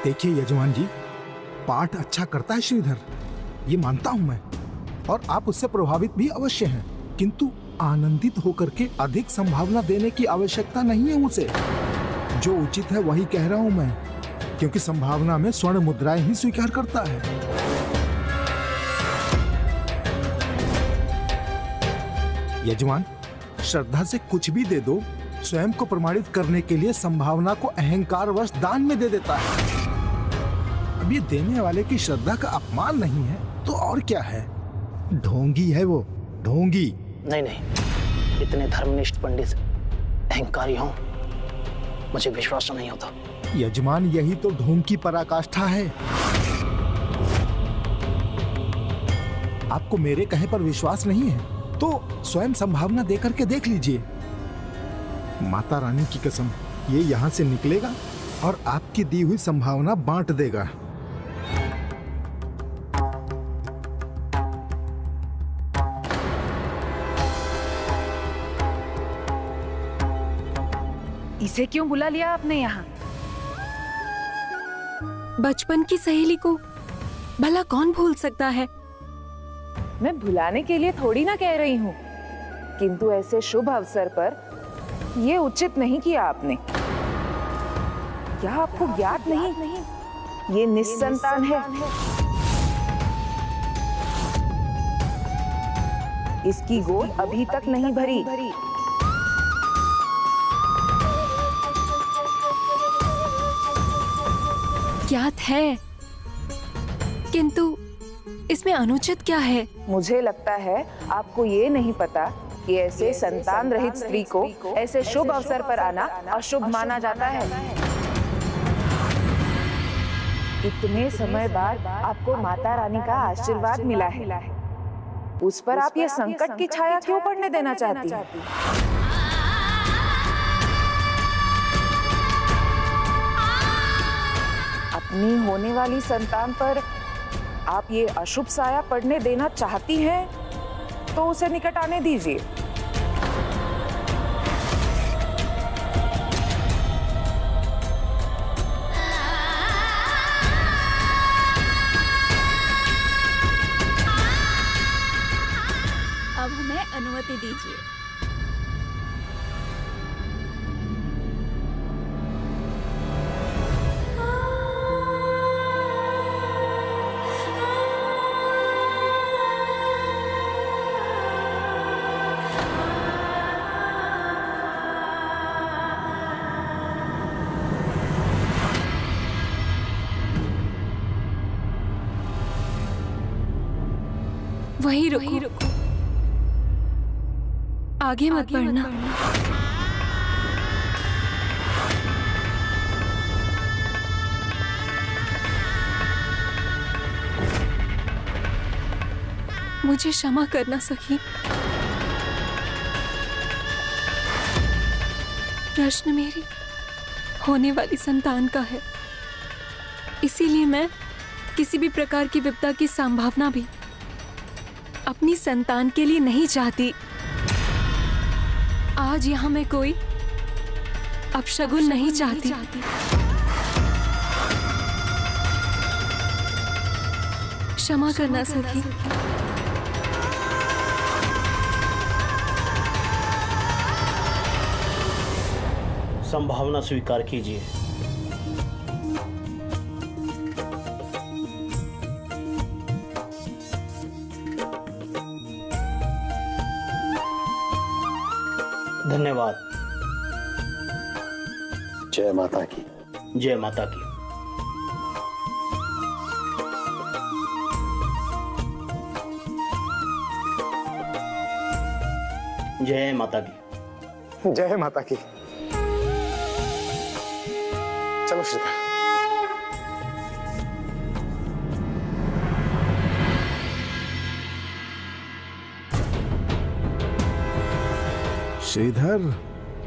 देखिए यजमान जी, पाठ अच्छा करता है श्रीधर, ये मानता हूं मैं, और आप उससे प्रभावित भी अवश्य हैं, किंतु आनंदित होकर के अधिक संभावना देने की आवश्यकता नहीं है उसे। जो उचित है वही कह रहा हूं मैं, क्योंकि संभावना में स्वर्ण मुद्राएं ही स्वीकार करता है। यजमान, श्रद्धा से कुछ भी दे दो, स्वयं को प्रमाणित करने के लिए संभावना को अहंकारवश दान में दे देता है। अब ये देने वाले की श्रद्धा का अपमान नहीं है तो और क्या है? ढोंगी है वो, ढोंगी। नहीं नहीं, इतने धर्मनिष्ठ पंडित अहंकारी हों, मुझे विश्वास नहीं होता। यजमान, यही तो ढोंग की पराकाष्ठा है। आपको मेरे कहे पर विश्वास नहीं है तो स्वयं संभावना देकर के देख लीजिए। माता रानी की कसम, ये यहाँ से निकलेगा और आपकी दी हुई संभावना बांट देगा। इसे क्यों बुला लिया आपने यहाँ? बचपन की सहेली को भला कौन भूल सकता है? मैं भुलाने के लिए थोड़ी ना कह रही हूँ, किंतु ऐसे शुभ अवसर पर ये उचित नहीं किया आपने। क्या आपको ज्ञात नहीं? ये निस्संतान है। इसकी गोद अभी तक नहीं भरी। ज्ञात है, किंतु इसमें अनुचित क्या है? मुझे लगता है आपको ये नहीं पता कि ऐसे संतान रहित स्त्री को ऐसे शुभ अवसर पर आना अशुभ माना जाता है। इतने समय बाद आपको माता रानी का आशीर्वाद मिला है, उस पर आप ये संकट की छाया क्यों पड़ने देना चाहती हैं? अपनी होने वाली संतान पर आप ये अशुभ साया पड़ने देना चाहती हैं, तो उसे निकट आने दीजिए। अब हमें अनुमति दीजिए। वहीं रुको, आगे मत बढ़ना। मुझे क्षमा करना सखी। प्रश्न मेरी होने वाली संतान का है, इसीलिए मैं किसी भी प्रकार की विपदा की संभावना भी अपनी संतान के लिए नहीं चाहती। आज यहाँ मैं कोई अपशगुन नहीं चाहती। क्षमा करना सखी। संभावना स्वीकार कीजिए। धन्यवाद। जय माता की। जय माता की। जय माता की। जय माता की। चलो श्रीधर। श्रीधर,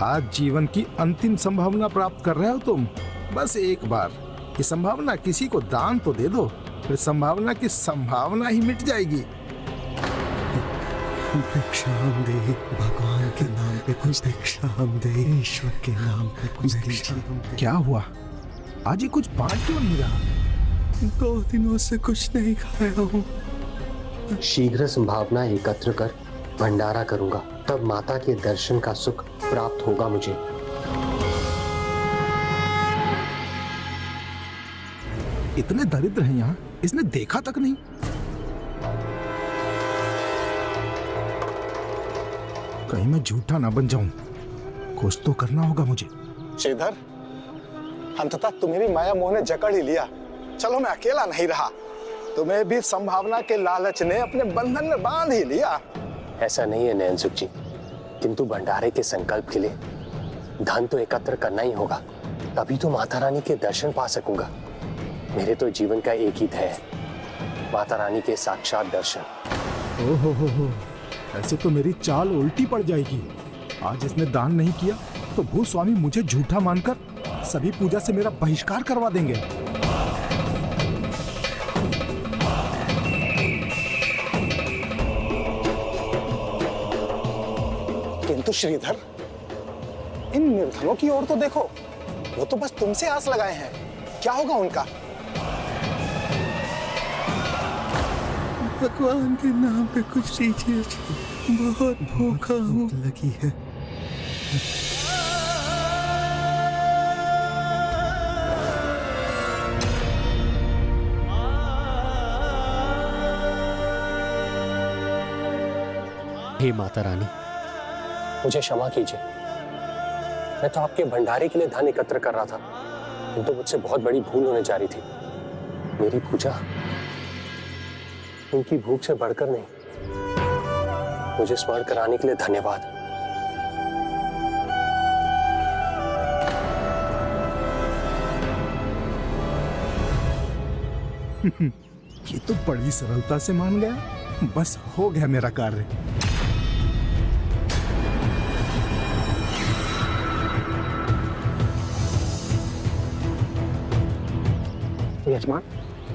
आज जीवन की अंतिम संभावना प्राप्त कर रहे हो तुम। बस एक बार ये संभावना किसी को दान तो दे दो, फिर संभावना की संभावना ही मिट जाएगी। भिक्षाम दे, भगवान के नाम पे कुछ भिक्षाम दे, ईश्वर के नाम पे कुछ दीजिए। क्या हुआ? आज ये कुछ बांट क्यों नहीं रहा? 2 दिनों से कुछ नहीं खाया हूँ। शीघ्र संभावना एकत्र कर भंडारा करूंगा, तब माता के दर्शन का सुख प्राप्त होगा मुझे। इतने दरिद्र हैं यहाँ, इसने देखा तक नहीं। कहीं मैं झूठा ना बन जाऊं, कुछ तो करना होगा मुझे। श्रीधर, अंततः तुम्हें माया मोह ने जकड़ ही लिया। चलो मैं अकेला नहीं रहा, तुम्हें भी संभावना के लालच ने अपने बंधन में बांध ही लिया। ऐसा नहीं है नयन सुख जी, किंतु भंडारे के संकल्प के लिए धन तो एकत्र करना ही होगा, तभी तो माता रानी के दर्शन पा सकूंगा। मेरे तो जीवन का एक ही ध्येय है, माता रानी के साक्षात दर्शन। ओहो हो, ऐसे तो मेरी चाल उल्टी पड़ जाएगी। आज इसने दान नहीं किया तो भूस्वामी मुझे झूठा मानकर सभी पूजा से मेरा बहिष्कार करवा देंगे। किंतु श्रीधर, इन निर्धनों की ओर तो देखो, वो तो बस तुमसे आस लगाए हैं। क्या होगा उनका? भगवान के नाम पे कुछ दीजिए, बहुत भूखा हूँ। लगी है। हे माता रानी, मुझे क्षमा कीजिए। मैं तो आपके भंडारे के लिए धन एकत्र कर रहा था, किंतु मुझसे बहुत बड़ी भूल होने जा रही थी। मेरी पूजा उनकी भूख से बढ़कर नहीं। मुझे स्मरण कराने के लिए धन्यवाद। ये तो बड़ी सरलता से मान गया। बस हो गया मेरा कार्य। यजमान,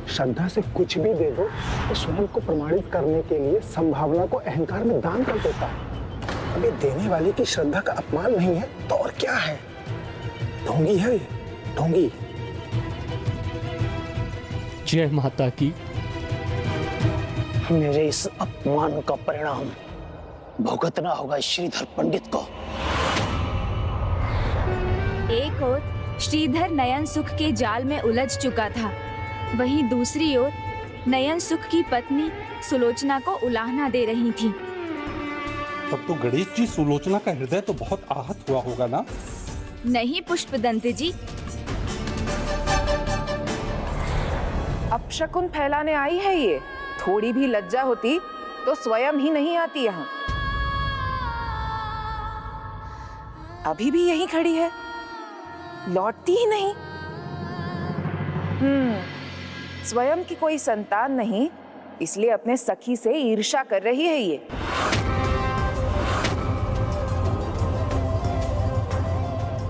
श्रद्धा से कुछ भी दे दो तो स्वयं को प्रमाणित करने के लिए संभावना को अहंकार में दान कर देता है। अबे देने वाले की श्रद्धा का अपमान नहीं है तो और क्या है? ढोंगी है ये, ढोंगी। जय माता की। मेरे इस अपमान का परिणाम भुगतना होगा श्रीधर पंडित को। एक ओर श्रीधर नयन सुख के जाल में उलझ चुका था, वहीं दूसरी ओर नयन सुख की पत्नी सुलोचना को उलाहना दे रही थी। तब तो गणेश जी, सुलोचना का हृदय तो बहुत आहत हुआ होगा ना? नहीं पुष्पदंत जी, अपशकुन फैलाने आई है ये। थोड़ी भी लज्जा होती तो स्वयं ही नहीं आती यहाँ। अभी भी यहीं खड़ी है, लौटती ही नहीं। स्वयं की कोई संतान नहीं, इसलिए अपने सखी से ईर्ष्या कर रही है ये।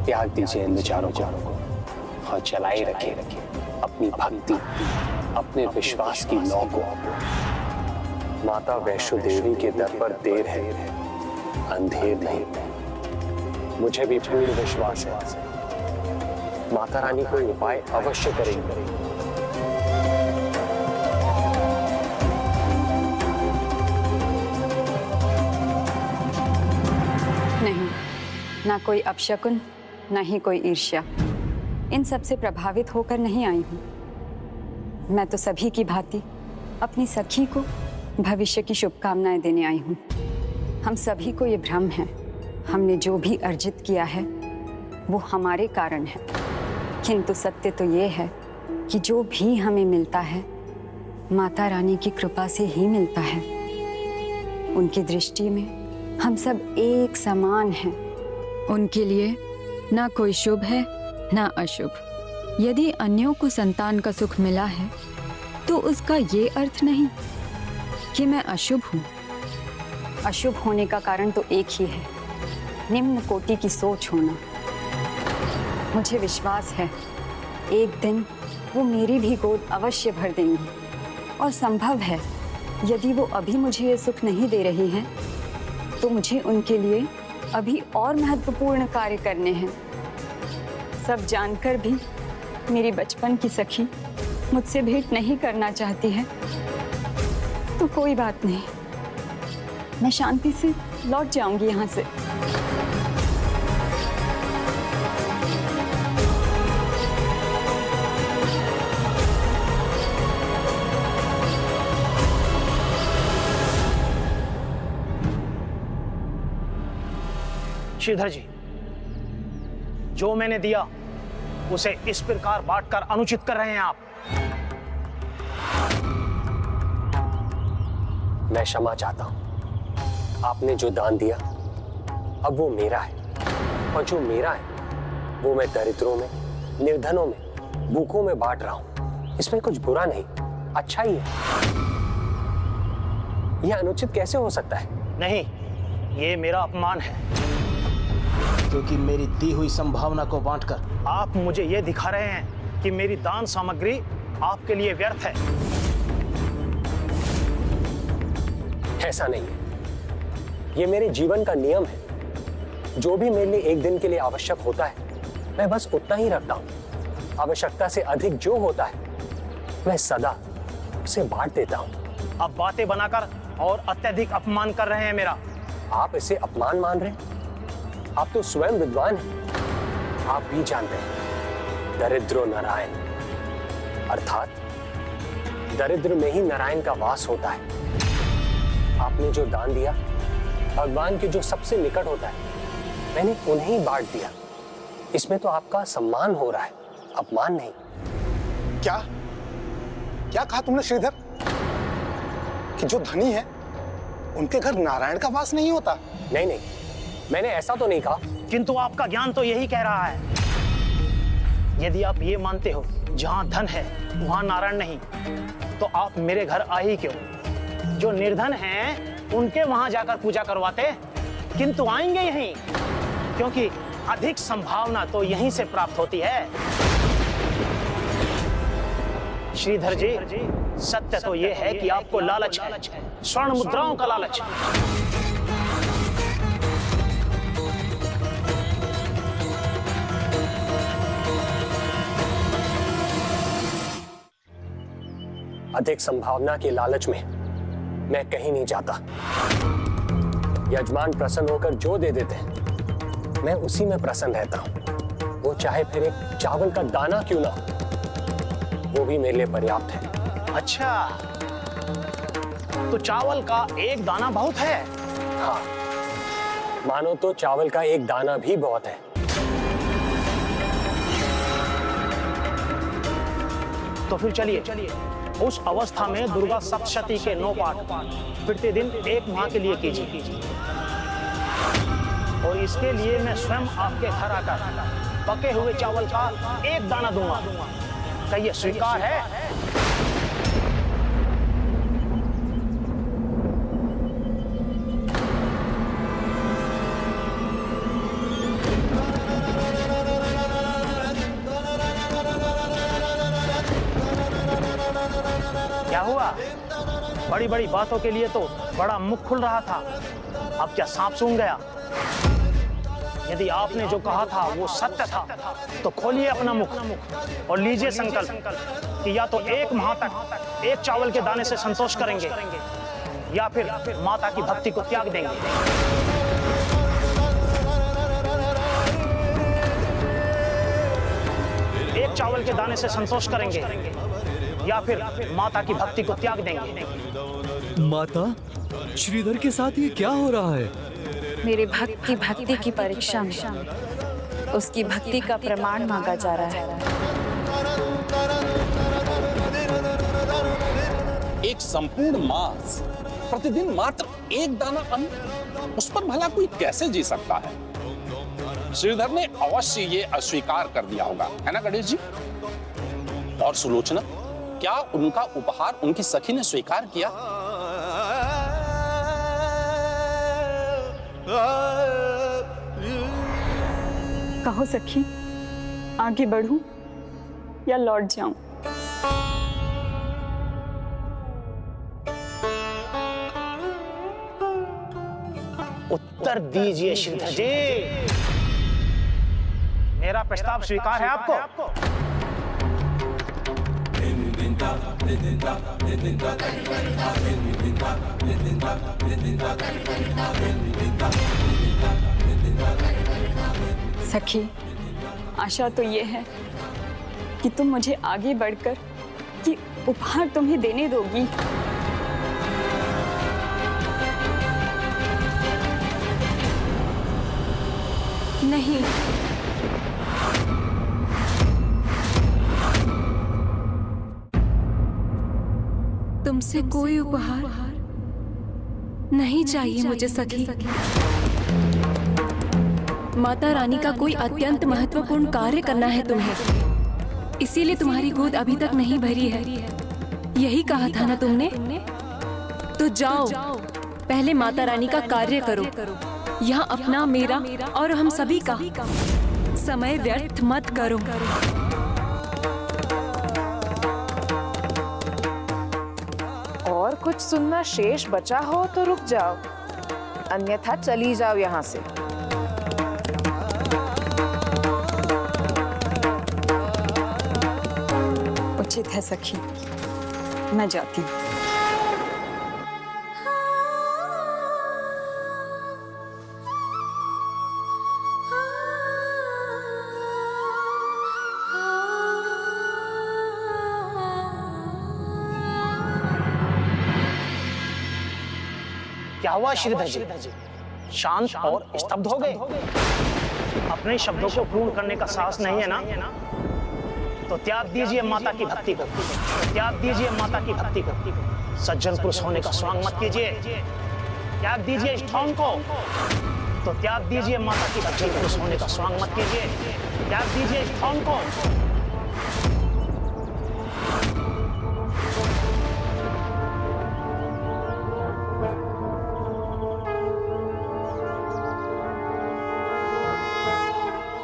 त्याग दीजिए इन विचारों को और चलाए रखिए अपनी भक्ति, अपने विश्वास की लौ को। माता वैष्णो देवी के दर पर देर है, अंधेर नहीं। मुझे भी पूर्ण विश्वास है, माता रानी कोई उपाय अवश्य करेंगे। नहीं, ना कोई अपशकुन, ना ही कोई ईर्ष्या। इन सब से प्रभावित होकर नहीं आई हूँ। मैं तो सभी की भांति अपनी सखी को भविष्य की शुभकामनाएं देने आई हूँ। हम सभी को ये भ्रम है, हमने जो भी अर्जित किया है वो हमारे कारण है, किंतु सत्य तो ये है कि जो भी हमें मिलता है माता रानी की कृपा से ही मिलता है। उनकी दृष्टि में हम सब एक समान हैं। उनके लिए ना कोई शुभ है ना अशुभ। यदि अन्यों को संतान का सुख मिला है तो उसका ये अर्थ नहीं कि मैं अशुभ हूँ। अशुभ होने का कारण तो एक ही है, निम्न कोटि की सोच होना। मुझे विश्वास है एक दिन वो मेरी भी गोद अवश्य भर देंगी, और संभव है यदि वो अभी मुझे ये सुख नहीं दे रही हैं तो मुझे उनके लिए अभी और महत्वपूर्ण कार्य करने हैं। सब जानकर भी मेरी बचपन की सखी मुझसे भेंट नहीं करना चाहती है तो कोई बात नहीं, मैं शांति से लौट जाऊंगी यहाँ से। श्रीधर जी, जो मैंने दिया उसे इस प्रकार बांटकर अनुचित कर रहे हैं आप। मैं क्षमा चाहता हूं। आपने जो दान दिया अब वो मेरा है, और जो मेरा है वो मैं दरिद्रों में, निर्धनों में, भूखों में बांट रहा हूं। इसमें कुछ बुरा नहीं, अच्छा ही है। यह अनुचित कैसे हो सकता है? नहीं, ये मेरा अपमान है, क्योंकि मेरी दी हुई संभावना को बांटकर आप मुझे ये दिखा रहे हैं कि मेरी दान सामग्री आपके लिए व्यर्थ है। ऐसा नहीं है, ये मेरे जीवन का नियम है। जो भी मेरे लिए एक दिन के लिए आवश्यक होता है मैं बस उतना ही रखता हूं। आवश्यकता से अधिक जो होता है मैं सदा उसे बांट देता हूं। अब बातें बनाकर और अत्यधिक अपमान कर रहे हैं मेरा। आप इसे अपमान मान रहे हैं? आप तो स्वयं विद्वान हैं। आप भी जानते हैं दरिद्रो नारायण, अर्थात दरिद्र में ही नारायण का वास होता है। आपने जो दान दिया भगवान के जो सबसे निकट होता है मैंने उन्हें ही बांट दिया। इसमें तो आपका सम्मान हो रहा है, अपमान नहीं। क्या क्या कहा तुमने श्रीधर? कि जो धनी है उनके घर नारायण का वास नहीं होता? नहीं नहीं, मैंने ऐसा तो नहीं कहा। किंतु आपका ज्ञान तो यही कह रहा है। यदि आप ये मानते हो जहां धन है वहां नारायण नहीं, तो आप मेरे घर आ ही क्यों? जो निर्धन हैं उनके वहां जाकर पूजा करवाते, किंतु आएंगे यहीं, क्योंकि अधिक संभावना तो यहीं से प्राप्त होती है। श्रीधर जी, सत्य तो ये है कि आपको लालच है, स्वर्ण मुद्राओं का लालच। अधिक संभावना के लालच में मैं कहीं नहीं जाता। यजमान प्रसन्न होकर जो दे देते हैं मैं उसी में प्रसन्न रहता हूं। वो चाहे फिर एक चावल का दाना क्यों ना हो, वो भी मेरे लिए पर्याप्त है। अच्छा, तो चावल का एक दाना बहुत है? हाँ, मानो तो चावल का एक दाना भी बहुत है। तो फिर चलिए उस अवस्था में दुर्गा सप्तशती के 9 पाठ प्रतिदिन 1 माह के लिए कीजिए, और इसके लिए मैं स्वयं आपके घर आकर पके हुए चावल का 1 दाना दूंगा। क्या यह स्वीकार है? क्या हुआ? बड़ी बड़ी बातों के लिए तो बड़ा मुख खुल रहा था, अब क्या सांप सूंघ गया? यदि आपने जो कहा था वो सत्य था तो खोलिए अपना मुख और लीजिए संकल्प कि या तो 1 माह तक 1 चावल के दाने से संतोष करेंगे, या फिर माता की भक्ति को त्याग देंगे। एक चावल के दाने से संतोष करेंगे या फिर माता की भक्ति को त्याग देंगे। माता, श्रीधर के साथ ये क्या हो रहा है? मेरे भक्त की भक्ति की परीक्षा में उसकी भक्ति का प्रमाण मांगा जा रहा है। एक संपूर्ण मास प्रतिदिन मात्र 1 दाना अन्न, उस पर भला कोई कैसे जी सकता है? श्रीधर ने अवश्य ये अस्वीकार कर दिया होगा, है ना गणेश जी? और सुलोचना, क्या उनका उपहार उनकी सखी ने स्वीकार किया? कहो सखी, आगे बढ़ूं या लौट जाऊं? उत्तर दीजिए श्रीधर जी, मेरा प्रस्ताव स्वीकार है आपको? सखी, आशा तो ये है कि तुम मुझे आगे बढ़कर ये उपहार तुम्हें देने दोगी। नहीं, तुमसे कोई उपहार नहीं चाहिए मुझे सखी। माता रानी का कोई अत्यंत महत्वपूर्ण कार्य करना है तुम्हें, इसीलिए तुम्हारी गोद अभी तक नहीं भरी है। यही कहा था ना तुमने? तो जाओ, पहले माता रानी का कार्य करो। यहाँ अपना, मेरा और हम सभी का समय व्यर्थ मत करो। और कुछ सुनना शेष बचा हो तो रुक जाओ, अन्यथा चली जाओ यहाँ से। उचित है सखी, मैं जाती हूँ। क्या हुआ श्रीधर जी? शांत और स्तब्ध हो गए? अपने शब्दों को पूर्ण करने का साहस नहीं है ना? तो त्याग दीजिए माता की भक्ति को, त्याग दीजिए माता की भक्ति को। सज्जन पुरुष होने का स्वांग मत कीजिए, त्याग दीजिए इस ठौंग को। तो त्याग दीजिए माता की भक्ति, पुरुष होने का स्वांग मत कीजिए, त्याग दीजिए इस ठौंग को।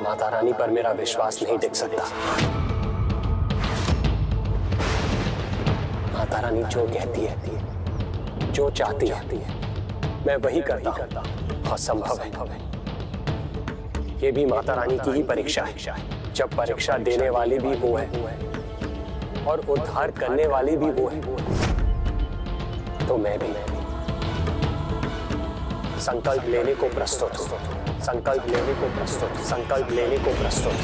माता रानी पर मेरा विश्वास नहीं टिक सकता। माता रानी जो कहती है, जो चाहती है, मैं वही करता हूं। असंभव है। ये भी माता रानी की ही परीक्षा है। जब परीक्षा देने वाली भी वो है और उद्धार करने वाली भी वो है, तो मैं भी संकल्प लेने को प्रस्तुत हूं। संकल्प लेने को प्रस्तुत, संकल्प लेने को प्रस्तुत।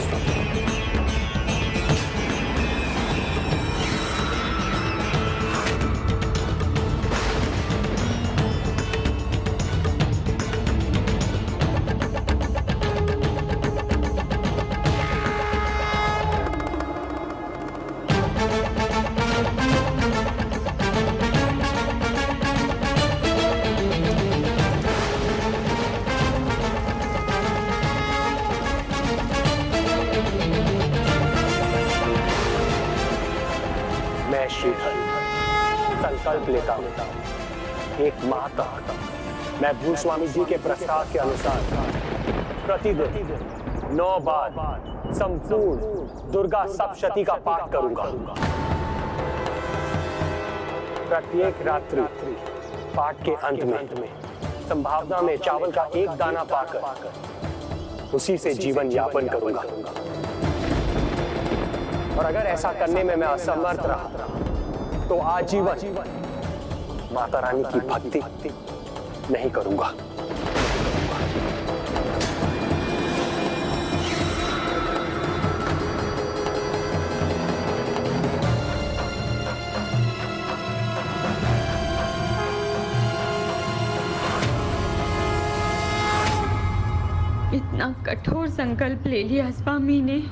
मैं श्रीधर संकल्प लेता हूं, एक माह तक मैं भूस्वामी जी के प्रस्ताव के अनुसार प्रतिदिन 9 बार संपूर्ण दुर्गा सप्तशती का पाठ करूंगा। प्रत्येक रात्रि पाठ के अंत में संभावना में चावल का एक दाना पाकर उसी से जीवन यापन करूंगा। और अगर ऐसा करने में मैं असमर्थ रहा तो आजीवन माता रानी की भक्ति नहीं करूंगा। इतना कठोर संकल्प ले लिया स्वामी ने।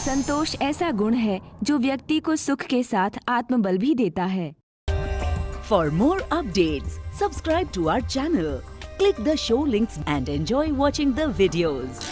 संतोष ऐसा गुण है जो व्यक्ति को सुख के साथ आत्मबल भी देता है। For more updates, subscribe to our channel, click the show links and enjoy watching the videos.